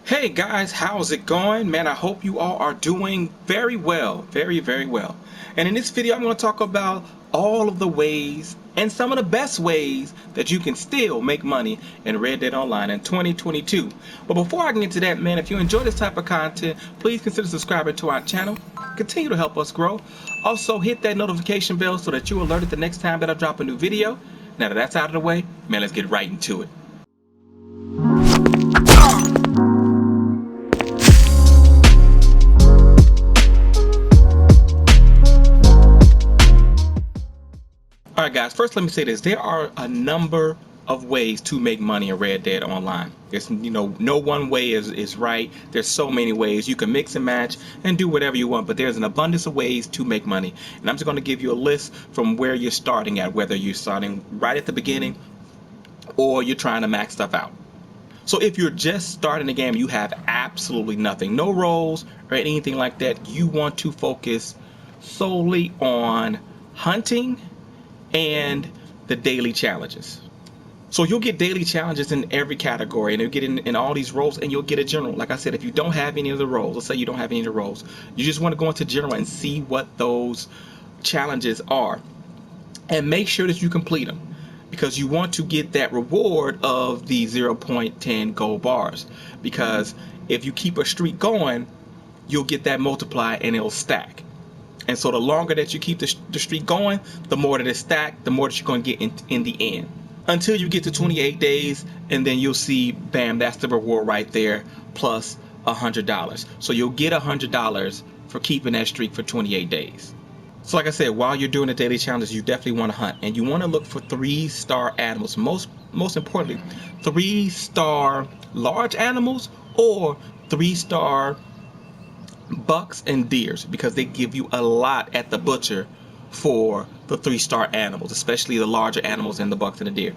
Hey guys, how's it going? Man, I hope you all are doing very well, very well. And in this video, I'm going to talk about all of the ways and some of the best ways that you can still make money in Red Dead Online in 2022. But before I get into that, man, if you enjoy this type of content, please consider subscribing to our channel. Continue to help us grow. Also, hit that notification bell so that you're alerted the next time that I drop a new video. Now that that's out of the way, man, let's get right into it. Alright guys, first let me say this. There are a number of ways to make money in Red Dead Online. There's no one way is right. There's so many ways. You can mix and match and do whatever you want, but there's an abundance of ways to make money. And I'm just going to give you a list from where you're starting at, whether you're starting right at the beginning or you're trying to max stuff out. So if you're just starting the game, you have absolutely nothing, no roles or anything like that. You want to focus solely on hunting and the daily challenges. So you'll get daily challenges in every category, and you'll get in all these roles, and you'll get a general. Like I said, if you don't have any of the roles, let's say you don't have any of the roles, you just want to go into general and see what those challenges are and make sure that you complete them, because you want to get that reward of the 0.10 gold bars. Because if you keep a streak going, you'll get that multiply and it'll stack. And so the longer that you keep the streak going, the more that it's stacked, the more that you're going to get in the end. Until you get to 28 days, and then you'll see, bam, that's the reward right there, plus $100. So you'll get $100 for keeping that streak for 28 days. So like I said, while you're doing the daily challenges, you definitely want to hunt. And you want to look for 3-star animals. Most importantly, 3-star large animals or 3-star bucks and deers, because they give you a lot at the butcher for the 3-star animals, especially the larger animals and the bucks and the deer.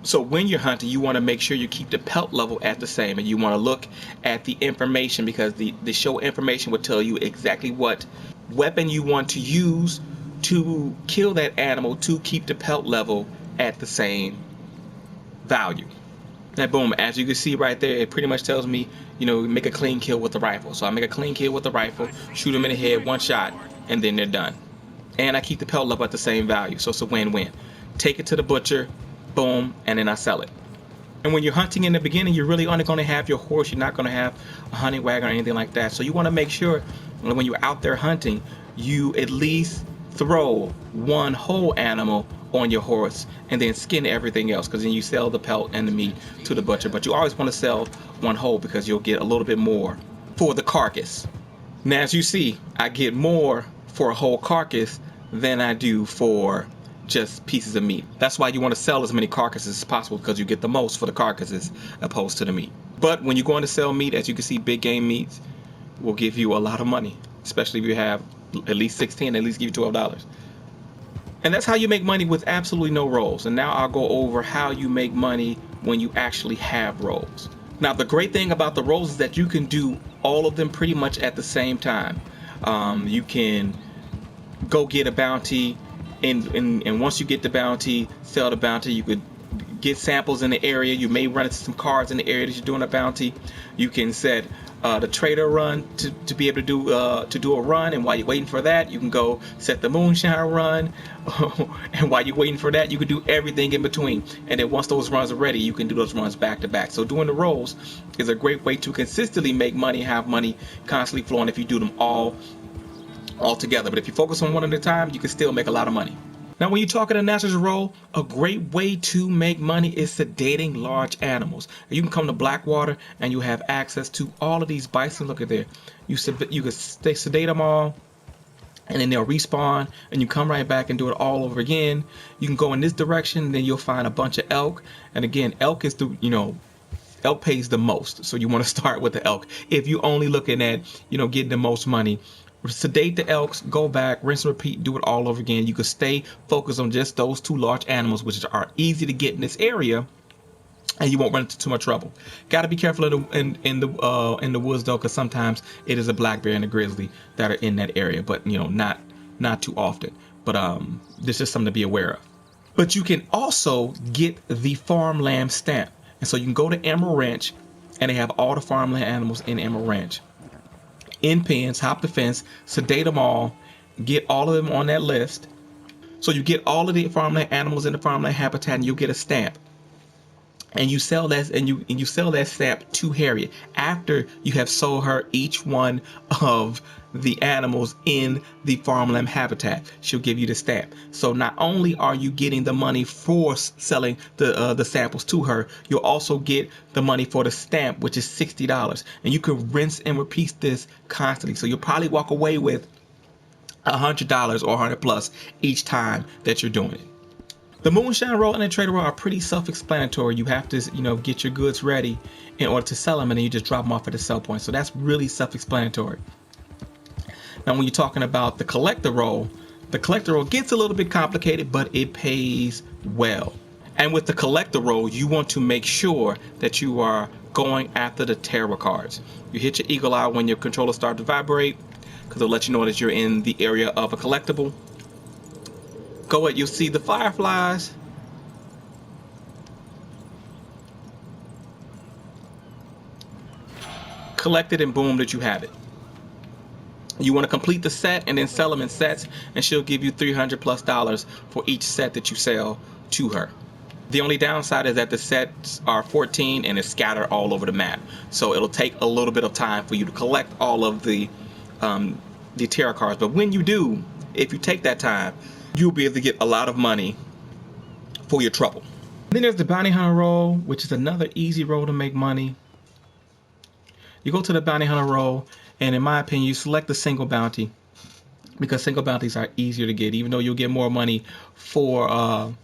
So when you're hunting, you want to make sure you keep the pelt level at the same, and you want to look at the information, because the show information will tell you exactly what weapon you want to use to kill that animal to keep the pelt level at the same value. Now boom, as you can see right there, it pretty much tells me, make a clean kill with the rifle. So I make a clean kill with the rifle, shoot them in the head, one shot, and then they're done. And I keep the pelt level at the same value, so it's a win-win. Take it to the butcher, boom, and then I sell it. And when you're hunting in the beginning, you're really only going to have your horse. You're not going to have a hunting wagon or anything like that. So you want to make sure when you're out there hunting, you at least throw one whole animal on your horse and then skin everything else, because then you sell the pelt and the meat to the butcher. But you always want to sell one whole, because you'll get a little bit more for the carcass. Now as you see, I get more for a whole carcass than I do for just pieces of meat. That's why you want to sell as many carcasses as possible, because you get the most for the carcasses opposed to the meat. But when you're going to sell meat, as you can see, big game meats will give you a lot of money, especially if you have at least 16, at least give you $12. And that's how you make money with absolutely no roles. And now I'll go over how you make money when you actually have roles. Now the great thing about the roles is that you can do all of them pretty much at the same time. You can go get a bounty, and once you get the bounty, sell the bounty. You could get samples in the area. You may run into some cards in the area that you're doing a bounty. You can set the trader run to be able to do a run, and while you're waiting for that, you can go set the moonshine run. And while you're waiting for that, you can do everything in between. And then once those runs are ready, you can do those runs back to back. So doing the roles is a great way to consistently make money, have money constantly flowing if you do them all together. But if you focus on one at a time, you can still make a lot of money. Now when you're talking a natural role, a great way to make money is sedating large animals. You can come to Blackwater and you have access to all of these bison. Look at there. You can sedate them all, and then they'll respawn, and you come right back and do it all over again. You can go in this direction, then you'll find a bunch of elk. And again, elk is elk pays the most. So you want to start with the elk. If you're only looking at, getting the most money, sedate the elks, go back, rinse and repeat, do it all over again. You can stay focused on just those 2 large animals, which are easy to get in this area, and you won't run into too much trouble. Got to be careful in the woods though, because sometimes it is a black bear and a grizzly that are in that area, but not too often. But this is something to be aware of. But you can also get the farmland stamp, and so you can go to Emerald Ranch and they have all the farmland animals in Emerald Ranch. In pens, hop the fence, sedate them all, get all of them on that list. So you get all of the farmland animals in the farmland habitat, and you'll get a stamp. And you sell that, and you sell that stamp to Harriet after you have sold her each one of the animals in the farmland habitat. She'll give you the stamp. So not only are you getting the money for selling the samples to her, you'll also get the money for the stamp, which is $60, and you can rinse and repeat this constantly. So you'll probably walk away with $100 or 100 plus each time that you're doing it. The moonshine roll and the trader roll are pretty self-explanatory. You have to, get your goods ready in order to sell them, and then you just drop them off at the sell point. So that's really self-explanatory. Now, when you're talking about the collector roll gets a little bit complicated, but it pays well. And with the collector roll, you want to make sure that you are going after the tarot cards. You hit your eagle eye when your controller starts to vibrate, because it'll let you know that you're in the area of a collectible. Go ahead, you'll see the fireflies. Collect it, and boom, that you have it. You want to complete the set and then sell them in sets, and she'll give you $300+ for each set that you sell to her. The only downside is that the sets are 14 and it's scattered all over the map. So it'll take a little bit of time for you to collect all of the tarot cards. But when you do, if you take that time, you'll be able to get a lot of money for your trouble. Then there's the bounty hunter roll, which is another easy roll to make money. You go to the bounty hunter roll, and in my opinion, you select the single bounty, because single bounties are easier to get, even though you'll get more money for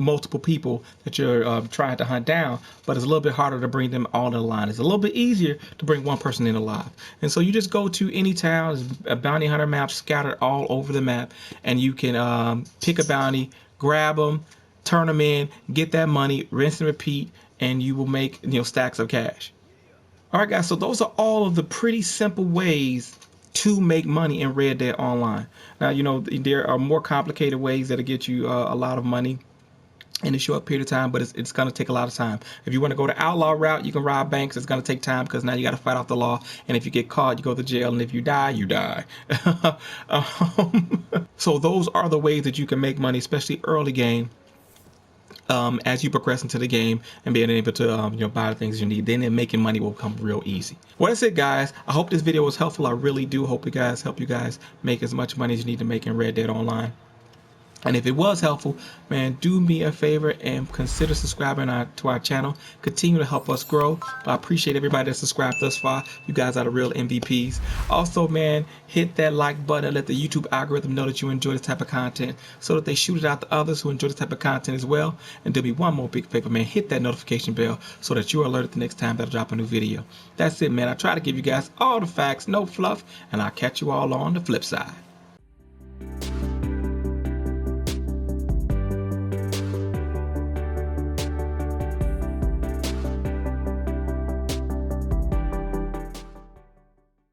multiple people that you're trying to hunt down, but it's a little bit harder to bring them all in a line. It's a little bit easier to bring one person in alive. And so you just go to any town, there's a bounty hunter map scattered all over the map, and you can pick a bounty, grab them, turn them in, get that money, rinse and repeat, and you will make stacks of cash. All right, guys, so those are all of the pretty simple ways to make money in Red Dead Online. Now, there are more complicated ways that'll get you a lot of money in a short period of time, but it's going to take a lot of time. If you want to go the outlaw route, you can rob banks. It's going to take time, because now you got to fight off the law, and if you get caught, you go to jail, and if you die, you die. So those are the ways that you can make money, especially early game. As you progress into the game and being able to buy the things you need, then making money will become real easy. Well, that's it, guys. I hope this video was helpful. I really do hope it help you guys make as much money as you need to make in Red Dead Online. And if it was helpful, man, do me a favor and consider subscribing to our channel. Continue to help us grow. I appreciate everybody that subscribed thus far. You guys are the real MVPs. Also, man, hit that like button. Let the YouTube algorithm know that you enjoy this type of content, so that they shoot it out to others who enjoy this type of content as well. And do me one more big favor, man. Hit that notification bell so that you're alerted the next time that I drop a new video. That's it, man. I try to give you guys all the facts, no fluff, and I'll catch you all on the flip side.